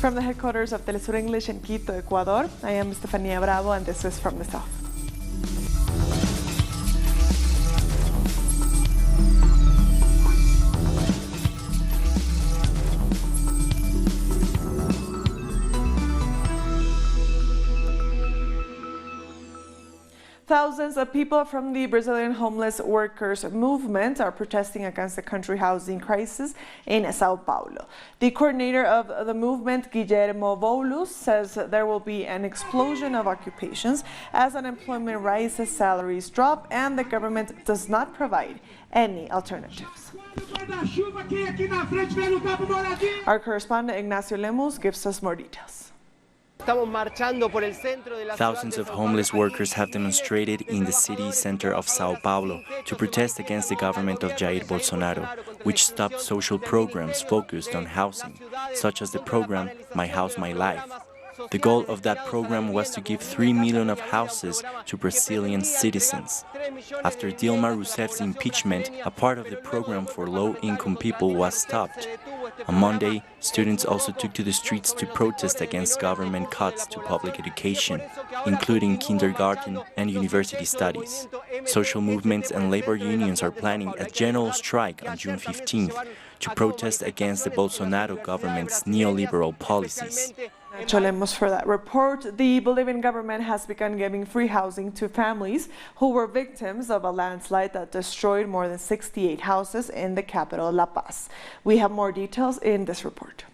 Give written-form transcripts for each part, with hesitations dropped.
From the headquarters of Telesur English in Quito, Ecuador, I am Estefania Bravo, and this is From the South. Thousands of people from the Brazilian homeless workers movement are protesting against the country housing crisis in Sao Paulo. The coordinator of the movement, Guillermo Boulos, says there will be an explosion of occupations as unemployment rises, salaries drop, and the government does not provide any alternatives. Our correspondent Ignacio Lemus gives us more details. Thousands of homeless workers have demonstrated in the city center of Sao Paulo to protest against the government of Jair Bolsonaro, which stopped social programs focused on housing, such as the program My House, My Life. The goal of that program was to give 3 million of houses to Brazilian citizens. After Dilma Rousseff's impeachment, a part of the program for low-income people was stopped. On Monday, students also took to the streets to protest against government cuts to public education, including kindergarten and university studies. Social movements and labor unions are planning a general strike on June 15th to protest against the Bolsonaro government's neoliberal policies. Cholemos for that report. The Bolivian government has begun giving free housing to families who were victims of a landslide that destroyed more than 68 houses in the capital, La Paz. We have more details in this report.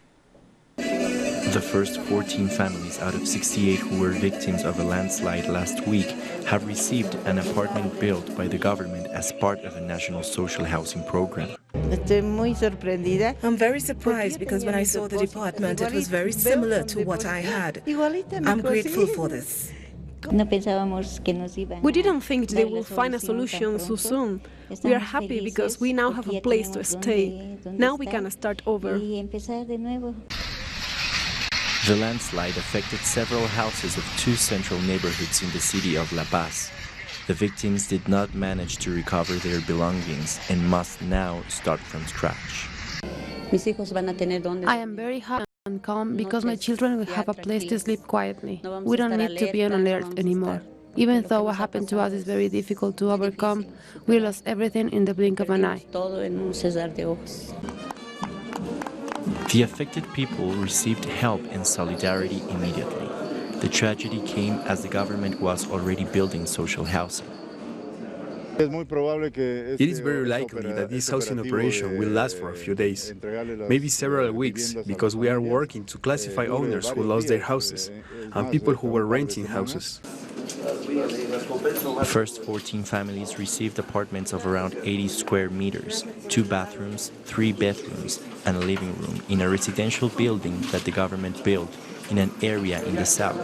The first 14 families out of 68 who were victims of a landslide last week have received an apartment built by the government as part of a national social housing program. I'm very surprised because when I saw the department, it was very similar to what I had. I'm grateful for this. We didn't think they would find a solution so soon. We are happy because we now have a place to stay. Now we can start over. The landslide affected several houses of 2 central neighborhoods in the city of La Paz. The victims did not manage to recover their belongings and must now start from scratch. I am very happy and calm because my children will have a place to sleep quietly. We don't need to be on alert anymore. Even though what happened to us is very difficult to overcome, we lost everything in the blink of an eye. The affected people received help and solidarity immediately. The tragedy came as the government was already building social housing. It is very likely that this housing operation will last for a few days, maybe several weeks, because we are working to classify owners who lost their houses and people who were renting houses. The first 14 families received apartments of around 80 square meters, 2 bathrooms, 3 bedrooms, and a living room in a residential building that the government built in an area in the south,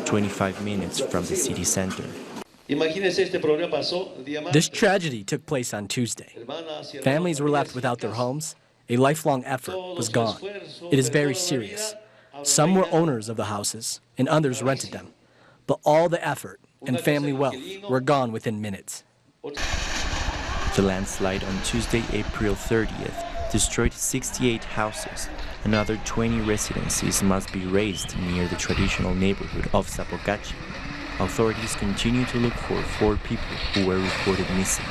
25 minutes from the city center. This tragedy took place on Tuesday. Families were left without their homes. A lifelong effort was gone. It is very serious. Some were owners of the houses, and others rented them. But all the effort and family wealth were gone within minutes. The landslide on Tuesday, April 30th, destroyed 68 houses. Another 20 residences must be razed near the traditional neighborhood of Sapocachi. Authorities continue to look for 4 people who were reported missing.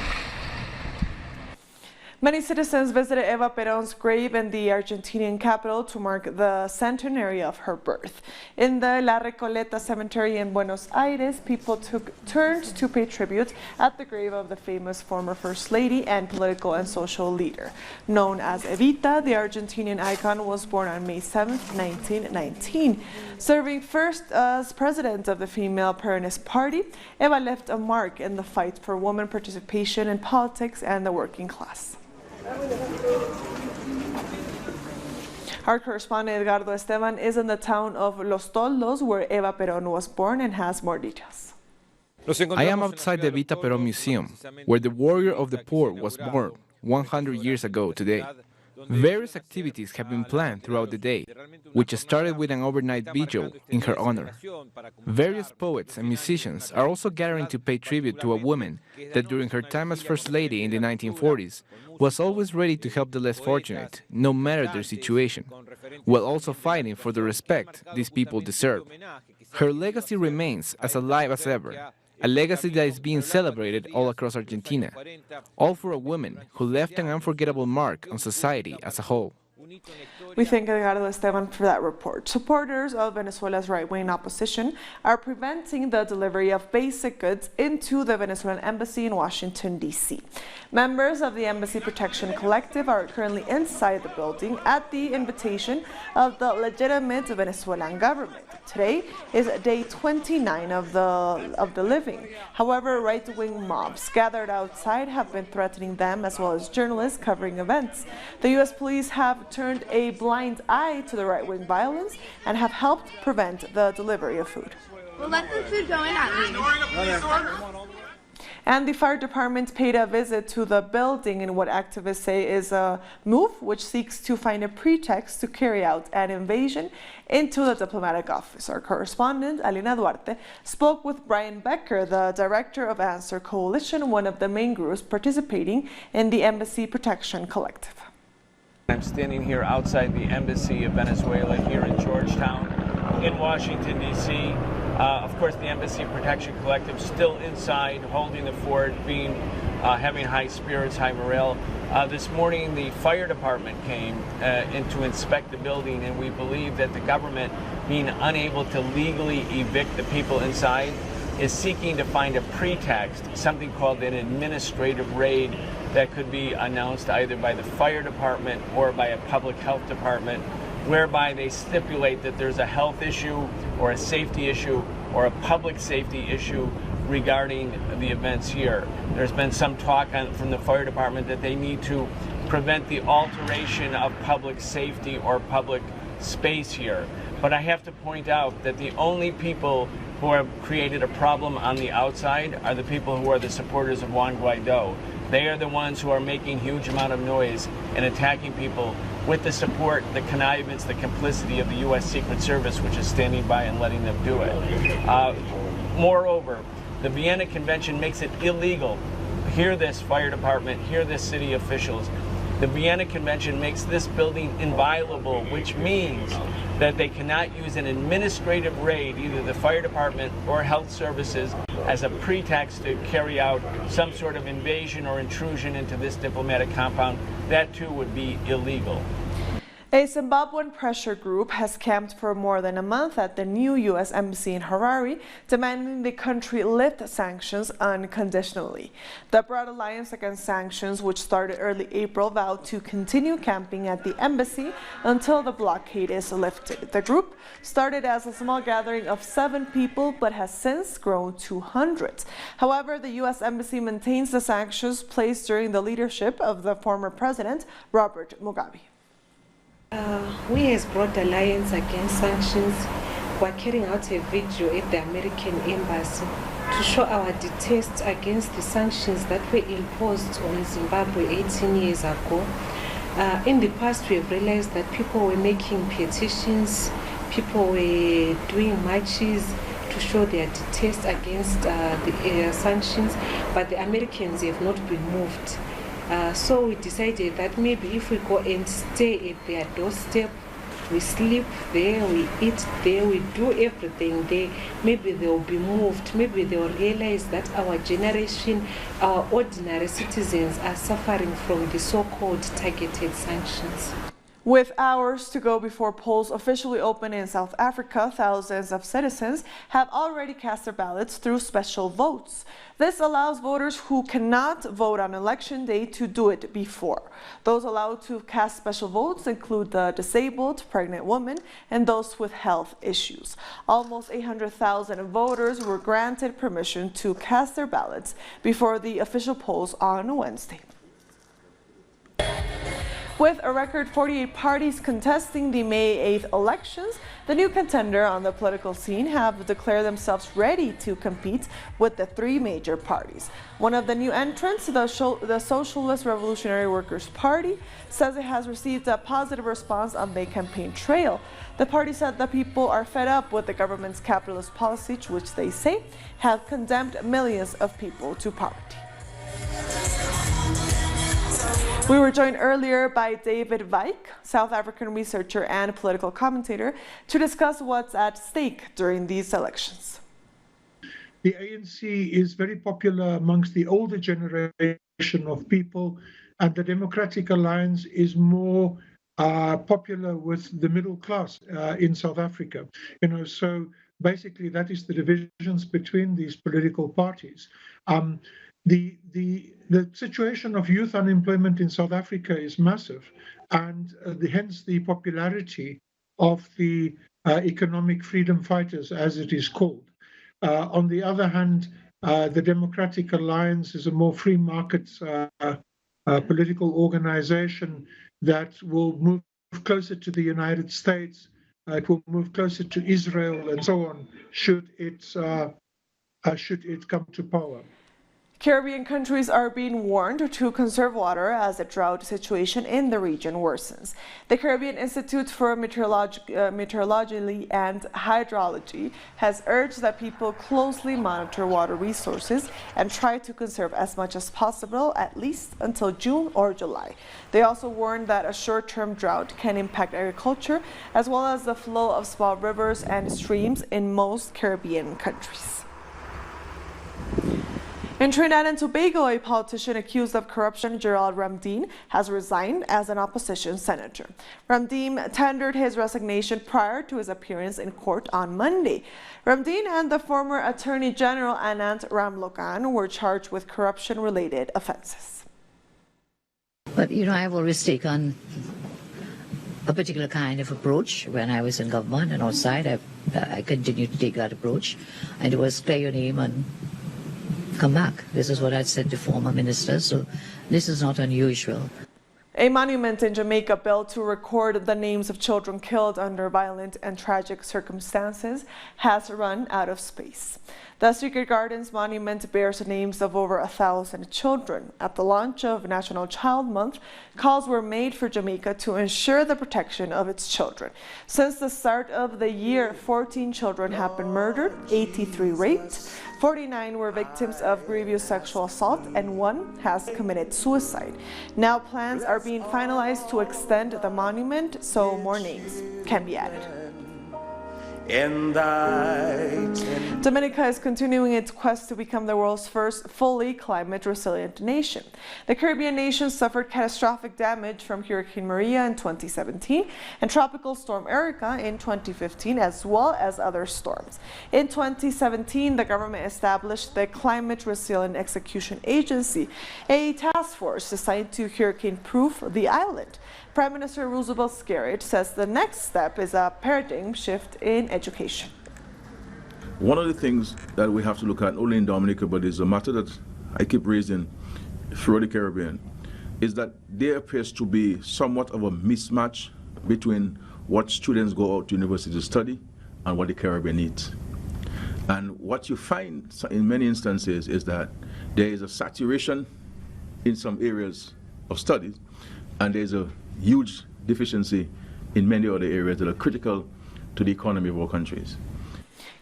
Many citizens visited Eva Perón's grave in the Argentinian capital to mark the centenary of her birth. In the La Recoleta cemetery in Buenos Aires, people turned to pay tribute at the grave of the famous former First Lady and political and social leader. Known as Evita, the Argentinian icon was born on May 7, 1919. Serving first as president of the female Peronist Party, Eva left a mark in the fight for women participation in politics and the working class. Our correspondent Edgardo Esteban is in the town of Los Toldos, where Eva Perón was born, and has more details. I am outside the Eva Perón Museum, where the warrior of the poor was born 100 years ago today. Various activities have been planned throughout the day, which started with an overnight vigil in her honor. Various poets and musicians are also gathering to pay tribute to a woman that during her time as First Lady in the 1940s was always ready to help the less fortunate, no matter their situation, while also fighting for the respect these people deserve. Her legacy remains as alive as ever, a legacy that is being celebrated all across Argentina, all for a woman who left an unforgettable mark on society as a whole. We thank Edgardo Esteban for that report. Supporters of Venezuela's right-wing opposition are preventing the delivery of basic goods into the Venezuelan embassy in Washington, D.C. Members of the Embassy Protection Collective are currently inside the building at the invitation of the legitimate Venezuelan government. Today is day 29 of the living. However, right-wing mobs gathered outside have been threatening them as well as journalists covering events. The U.S. police have turned a blind eye to the right-wing violence and have helped prevent the delivery of food. We'll let the food go in at least. And the fire department paid a visit to the building in what activists say is a move which seeks to find a pretext to carry out an invasion into the diplomatic office. Our correspondent, Alina Duarte, spoke with Brian Becker, the director of Answer Coalition, one of the main groups participating in the Embassy Protection Collective. I'm standing here outside the Embassy of Venezuela here in Georgetown in Washington, D.C. Of course, the Embassy Protection Collective still inside, holding the fort, having high spirits, high morale. This morning, the fire department came in to inspect the building, and we believe that the government, being unable to legally evict the people inside, is seeking to find a pretext, something called an administrative raid that could be announced either by the fire department or by a public health department, whereby they stipulate that there's a health issue or a safety issue or a public safety issue regarding the events here. There's been some talk from the fire department that they need to prevent the alteration of public safety or public space here. But I have to point out that the only people who have created a problem on the outside are the people who are the supporters of Juan Guaido. They are the ones who are making huge amount of noise and attacking people with the support, the connivance, the complicity of the U.S. Secret Service, which is standing by and letting them do it. Moreover, the Vienna Convention makes it illegal. Hear this, fire department, hear this, city officials. The Vienna Convention makes this building inviolable, which means that they cannot use an administrative raid, either the fire department or health services, as a pretext to carry out some sort of invasion or intrusion into this diplomatic compound. That too would be illegal. A Zimbabwean pressure group has camped for more than a month at the new U.S. Embassy in Harare, demanding the country lift sanctions unconditionally. The Broad Alliance Against Sanctions, which started early April, vowed to continue camping at the embassy until the blockade is lifted. The group started as a small gathering of 7 people, but has since grown to hundreds. However, the U.S. Embassy maintains the sanctions placed during the leadership of the former president, Robert Mugabe. We as Broad Alliance Against Sanctions were carrying out a vigil at the American Embassy to show our detest against the sanctions that were imposed on Zimbabwe 18 years ago. In the past, we have realized that people were making petitions, people were doing marches to show their detest against the sanctions, but the Americans have not been moved. So we decided that maybe if we go and stay at their doorstep, we sleep there, we eat there, we do everything there, maybe they will be moved, maybe they will realize that our generation, our ordinary citizens are suffering from the so-called targeted sanctions. With hours to go before polls officially open in South Africa, thousands of citizens have already cast their ballots through special votes. This allows voters who cannot vote on election day to do it before. Those allowed to cast special votes include the disabled, pregnant women, and those with health issues. Almost 800,000 voters were granted permission to cast their ballots before the official polls on Wednesday. With a record 48 parties contesting the May 8th elections, the new contender on the political scene have declared themselves ready to compete with the three major parties. One of the new entrants, the Socialist Revolutionary Workers' Party, says it has received a positive response on the campaign trail. The party said the people are fed up with the government's capitalist policies, which they say have condemned millions of people to poverty. We were joined earlier by David Wijk, South African researcher and political commentator, to discuss what's at stake during these elections. The ANC is very popular amongst the older generation of people, and the Democratic Alliance is more popular with the middle class in South Africa. So basically that is the divisions between these political parties. The situation of youth unemployment in South Africa is massive, and hence the popularity of the economic freedom fighters, as it is called. On the other hand, the Democratic Alliance is a more free market political organization that will move closer to the United States. It will move closer to Israel and so on, should it come to power. Caribbean countries are being warned to conserve water as the drought situation in the region worsens. The Caribbean Institute for Meteorology and Hydrology has urged that people closely monitor water resources and try to conserve as much as possible, at least until June or July. They also warned that a short-term drought can impact agriculture as well as the flow of small rivers and streams in most Caribbean countries. In Trinidad and Tobago, a politician accused of corruption, Gerald Ramdeen, has resigned as an opposition senator. Ramdeen tendered his resignation prior to his appearance in court on Monday. Ramdeen and the former Attorney General Anant Ramlokan were charged with corruption-related offenses. But, I've always taken a particular kind of approach. When I was in government and outside, I continued to take that approach. And it was clear your name and come back. This is what I'd said to former ministers, so this is not unusual. A monument in Jamaica built to record the names of children killed under violent and tragic circumstances has run out of space. The Secret Gardens monument bears the names of over 1,000 children. At the launch of National Child Month, calls were made for Jamaica to ensure the protection of its children. Since the start of the year, 14 children have been murdered, 83 raped, 49 were victims of grievous sexual assault, and 1 has committed suicide. Now plans are being finalized to extend the monument so more names can be added. Dominica is continuing its quest to become the world's first fully climate-resilient nation. The Caribbean nation suffered catastrophic damage from Hurricane Maria in 2017 and Tropical Storm Erica in 2015, as well as other storms. In 2017, the government established the Climate Resilient Execution Agency, a task force designed to hurricane-proof the island. Prime Minister Roosevelt Skerrit says the next step is a paradigm shift in education. One of the things that we have to look at, not only in Dominica, but is a matter that I keep raising throughout the Caribbean, is that there appears to be somewhat of a mismatch between what students go out to university to study and what the Caribbean needs. And what you find in many instances is that there is a saturation in some areas of studies, and there's a huge deficiency in many other areas that are critical to the economy of our countries.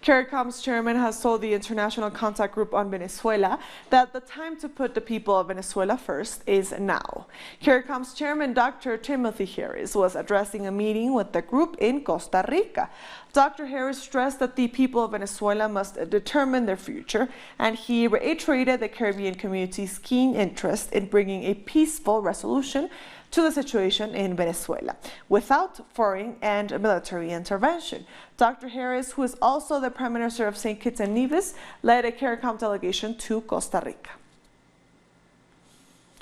CARICOM's chairman has told the International Contact Group on Venezuela that the time to put the people of Venezuela first is now. CARICOM's chairman, Dr. Timothy Harris, was addressing a meeting with the group in Costa Rica. Dr. Harris stressed that the people of Venezuela must determine their future, and he reiterated the Caribbean community's keen interest in bringing a peaceful resolution to the situation in Venezuela without foreign and military intervention. Dr. Harris, who is also the Prime Minister of St. Kitts and Nevis, led a CARICOM delegation to Costa Rica.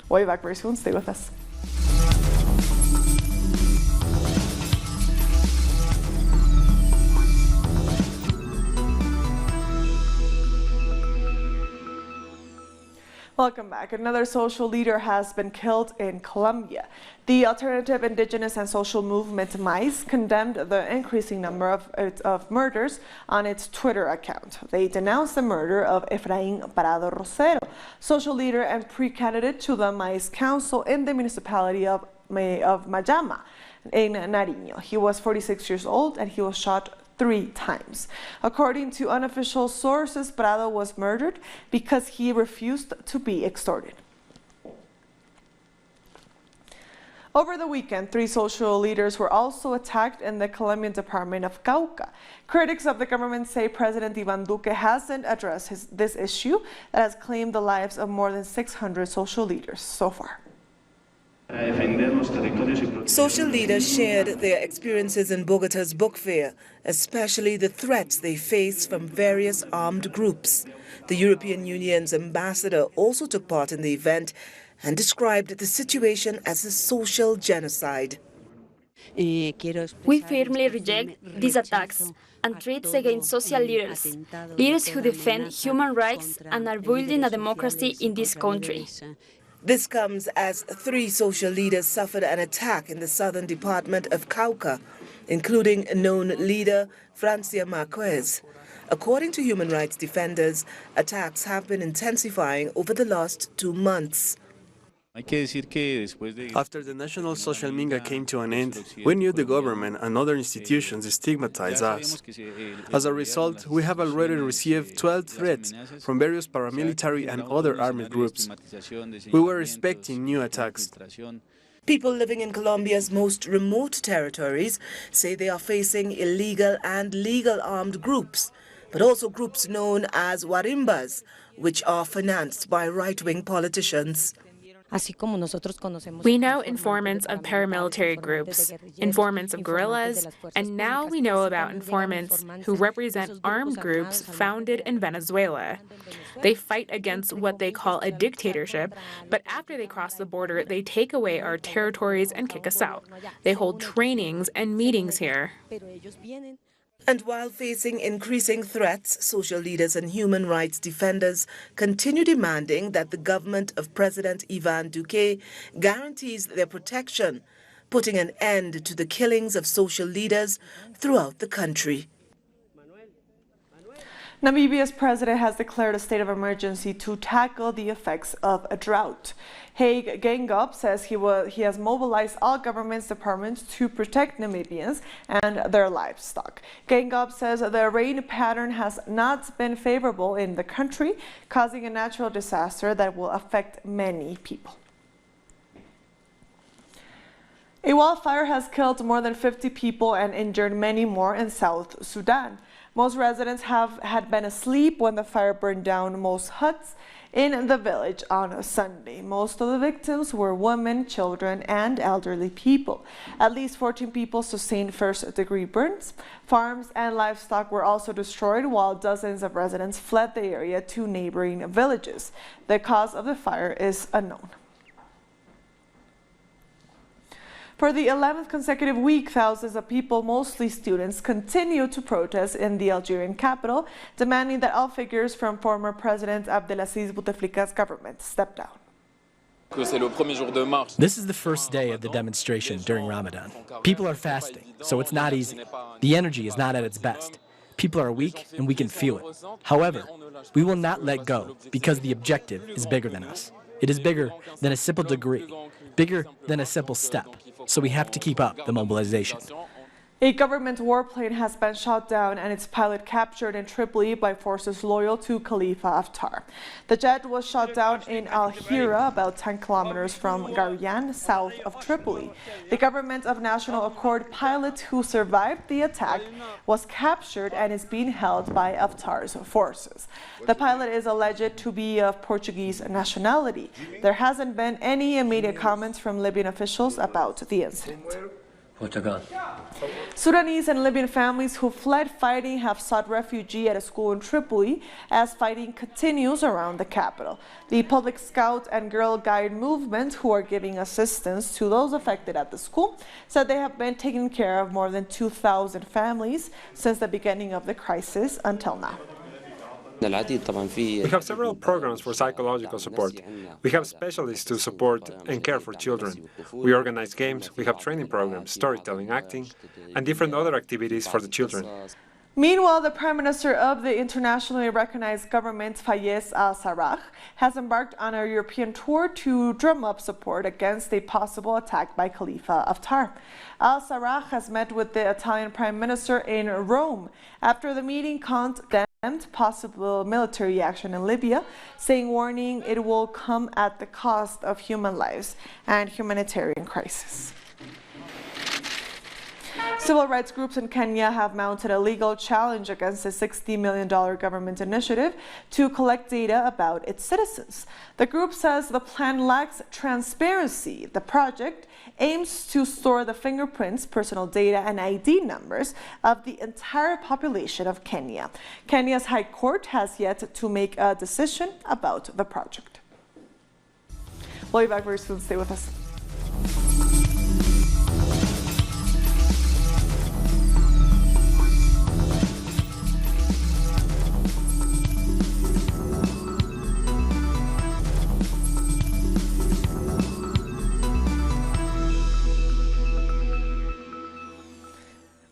We'll be back very soon. Stay with us. Welcome back. Another social leader has been killed in Colombia. The alternative indigenous and social movement MAIS condemned the increasing number of murders on its Twitter account. They denounced the murder of Efraín Parado Rosero, social leader and pre-candidate to the MAIS council in the municipality of Mayama in Nariño. He was 46 years old and he was shot 3 times. According to unofficial sources, Prado was murdered because he refused to be extorted. Over the weekend, 3 social leaders were also attacked in the Colombian department of Cauca. Critics of the government say President Iván Duque hasn't addressed this issue that has claimed the lives of more than 600 social leaders so far. Social leaders shared their experiences in Bogota's book fair, especially the threats they face from various armed groups. The European Union's ambassador also took part in the event and described the situation as a social genocide. We firmly reject these attacks and threats against social leaders, leaders who defend human rights and are building a democracy in this country. This comes as 3 social leaders suffered an attack in the southern department of Cauca, including known leader Francia Marquez. According to human rights defenders, attacks have been intensifying over the last 2 months. After the national social minga came to an end, we knew the government and other institutions stigmatized us. As a result, we have already received 12 threats from various paramilitary and other armed groups. We were expecting new attacks. People living in Colombia's most remote territories say they are facing illegal and legal armed groups, but also groups known as guarimbas, which are financed by right-wing politicians. We know informants of paramilitary groups, informants of guerrillas, and now we know about informants who represent armed groups founded in Venezuela. They fight against what they call a dictatorship, but after they cross the border, they take away our territories and kick us out. They hold trainings and meetings here. And while facing increasing threats, social leaders and human rights defenders continue demanding that the government of President Iván Duque guarantees their protection, putting an end to the killings of social leaders throughout the country. Namibia's president has declared a state of emergency to tackle the effects of a drought. Hague Govt says he has mobilized all government's departments to protect Namibians and their livestock. Govt says the rain pattern has not been favorable in the country, causing a natural disaster that will affect many people. A wildfire has killed more than 50 people and injured many more in South Sudan. Most residents had been asleep when the fire burned down most huts in the village on Sunday. Most of the victims were women, children, and elderly people. At least 14 people sustained first-degree burns. Farms and livestock were also destroyed, while dozens of residents fled the area to neighboring villages. The cause of the fire is unknown. For the 11th consecutive week, thousands of people, mostly students, continue to protest in the Algerian capital, demanding that all figures from former President Abdelaziz Bouteflika's government step down. This is the first day of the demonstration during Ramadan. People are fasting, so it's not easy. The energy is not at its best. People are weak and we can feel it. However, we will not let go because the objective is bigger than us. It is bigger than a simple degree, bigger than a simple step. So we have to keep up the mobilization. A government warplane has been shot down and its pilot captured in Tripoli by forces loyal to Khalifa Haftar. The jet was shot down in Al Hira, about 10 kilometers from Garian, south of Tripoli. The Government of National Accord pilot who survived the attack was captured and is being held by Haftar's forces. The pilot is alleged to be of Portuguese nationality. There hasn't been any immediate comments from Libyan officials about the incident. Sudanese and Libyan families who fled fighting have sought refuge at a school in Tripoli as fighting continues around the capital. The Public Scout and Girl Guide movement, who are giving assistance to those affected at the school, said they have been taking care of more than 2,000 families since the beginning of the crisis until now. We have several programs for psychological support. We have specialists to support and care for children. We organize games, we have training programs, storytelling, acting, and different other activities for the children. Meanwhile, the Prime Minister of the internationally recognized government, Fayez al-Sarraj, has embarked on a European tour to drum up support against a possible attack by Khalifa Haftar. Al-Sarraj has met with the Italian Prime Minister in Rome after the meeting condemned possible military action in Libya, saying warning it will come at the cost of human lives and humanitarian crisis. Civil rights groups in Kenya have mounted a legal challenge against a $60 million government initiative to collect data about its citizens. The group says the plan lacks transparency. The project aims to store the fingerprints, personal data, and ID numbers of the entire population of Kenya. Kenya's High Court has yet to make a decision about the project. We'll be back very soon. Stay with us.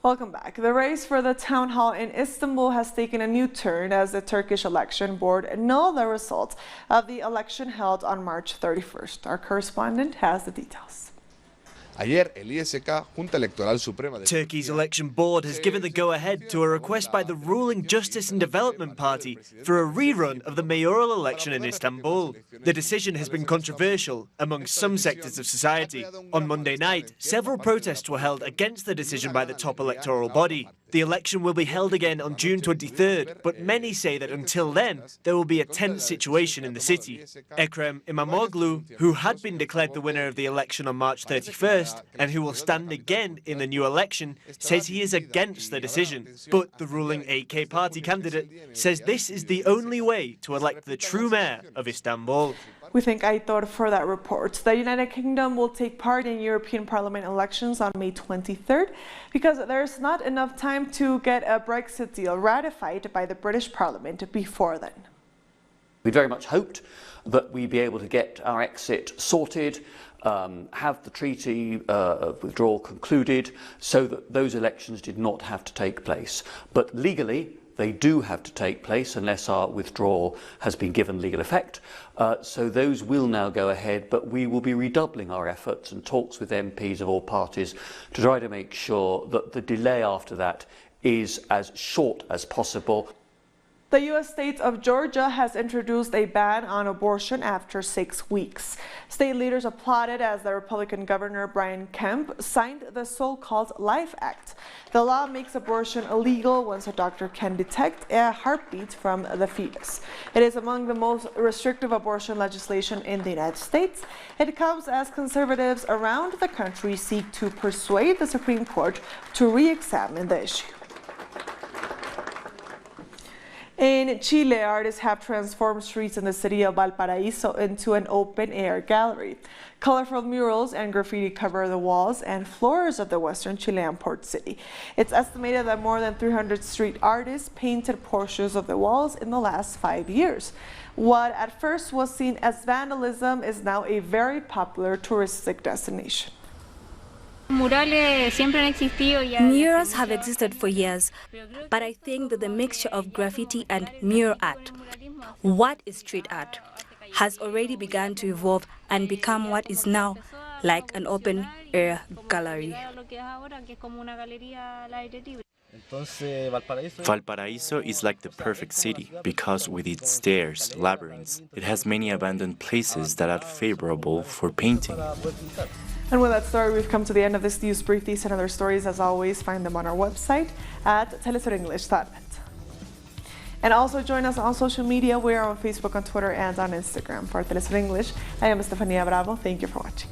Welcome back. The race for the town hall in Istanbul has taken a new turn as the Turkish election board annulled the results of the election held on March 31st. Our correspondent has the details. Turkey's election board has given the go-ahead to a request by the ruling Justice and Development Party for a rerun of the mayoral election in Istanbul. The decision has been controversial among some sectors of society. On Monday night, several protests were held against the decision by the top electoral body. The election will be held again on June 23rd, but many say that until then, there will be a tense situation in the city. Ekrem İmamoğlu, who had been declared the winner of the election on March 31st, and who will stand again in the new election, says he is against the decision. But the ruling AK party candidate says this is the only way to elect the true mayor of Istanbul. We thank Aitor for that report. The United Kingdom will take part in European Parliament elections on May 23rd because there's not enough time to get a Brexit deal ratified by the British Parliament before then. We very much hoped that we'd be able to get our exit sorted, have the treaty withdrawal concluded so that those elections did not have to take place. But legally, they do have to take place unless our withdrawal has been given legal effect. So those will now go ahead, but we will be redoubling our efforts and talks with MPs of all parties to try to make sure that the delay after that is as short as possible. The U.S. state of Georgia has introduced a ban on abortion after 6 weeks. State leaders applauded as the Republican Governor Brian Kemp signed the so-called Life Act. The law makes abortion illegal once a doctor can detect a heartbeat from the fetus. It is among the most restrictive abortion legislation in the United States. It comes as conservatives around the country seek to persuade the Supreme Court to re-examine the issue. In Chile, artists have transformed streets in the city of Valparaíso into an open-air gallery. Colorful murals and graffiti cover the walls and floors of the western Chilean port city. It's estimated that more than 300 street artists painted portions of the walls in the last 5 years. What at first was seen as vandalism is now a very popular touristic destination. Murals have existed for years, but I think that the mixture of graffiti and mural art, what is street art, has already begun to evolve and become what is now like an open-air gallery. Valparaíso is like the perfect city because with its stairs, labyrinths, it has many abandoned places that are favorable for painting. And with that story, we've come to the end of this news brief. These and other stories, as always, find them on our website at telesurenglish.net. And also join us on social media. We are on Facebook, on Twitter, and on Instagram. For Telesur English, I am Estefania Bravo. Thank you for watching.